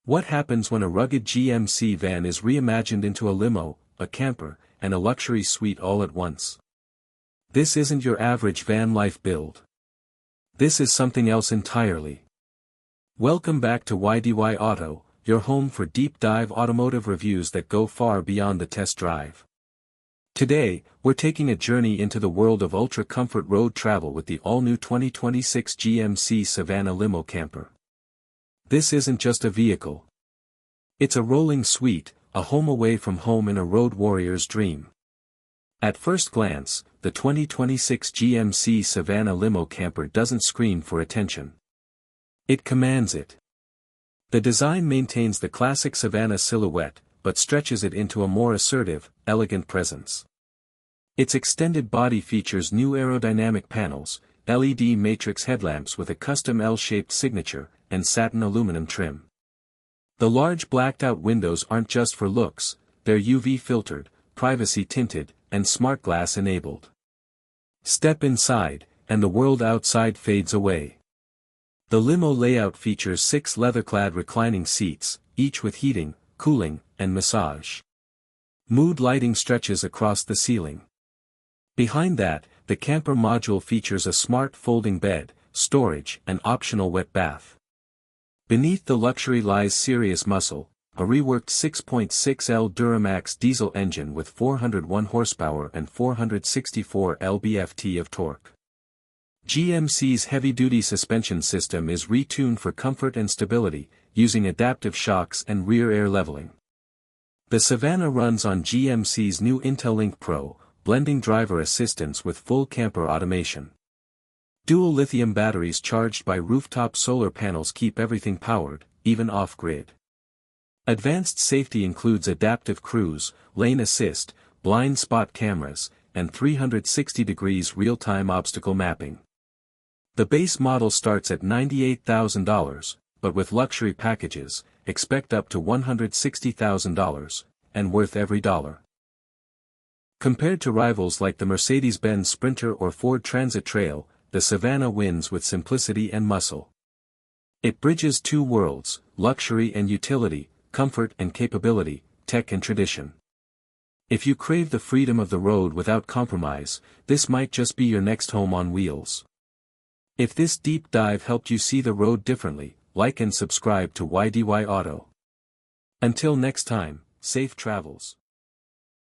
What happens when a rugged GMC van is reimagined into a limo, a camper, and a luxury suite all at once? This isn't your average van life build. This is something else entirely. Welcome back to YDY Auto, your home for deep dive automotive reviews that go far beyond the test drive. Today, we're taking a journey into the world of ultra-comfort road travel with the all-new 2026 GMC Savana Limo Camper. This isn't just a vehicle. It's a rolling suite, a home away from home in a road warrior's dream. At first glance, the 2026 GMC Savana Limo Camper doesn't scream for attention. It commands it. The design maintains the classic Savana silhouette, but stretches it into a more assertive, elegant presence. Its extended body features new aerodynamic panels, LED matrix headlamps with a custom L-shaped signature, and satin aluminum trim. The large blacked-out windows aren't just for looks, they're UV-filtered, privacy-tinted, and smart glass-enabled. Step inside, and the world outside fades away. The limo layout features 6 leather-clad reclining seats, each with heating, cooling, and massage. Mood lighting stretches across the ceiling. Behind that, the camper module features a smart folding bed, storage, and optional wet bath. Beneath the luxury lies serious muscle, a reworked 6.6L Duramax diesel engine with 401 horsepower and 464 lb-ft of torque. GMC's heavy-duty suspension system is retuned for comfort and stability, using adaptive shocks and rear air leveling. The Savana runs on GMC's new IntelliLink Pro, blending driver assistance with full camper automation. Dual lithium batteries charged by rooftop solar panels keep everything powered, even off-grid. Advanced safety includes adaptive cruise, lane assist, blind spot cameras, and 360 degrees real-time obstacle mapping. The base model starts at $98,000, but with luxury packages, expect up to $160,000, and worth every dollar. Compared to rivals like the Mercedes-Benz Sprinter or Ford Transit Trail, the Savana wins with simplicity and muscle. It bridges two worlds, luxury and utility, comfort and capability, tech and tradition. If you crave the freedom of the road without compromise, this might just be your next home on wheels. If this deep dive helped you see the road differently, like and subscribe to YDY Auto. Until next time, safe travels.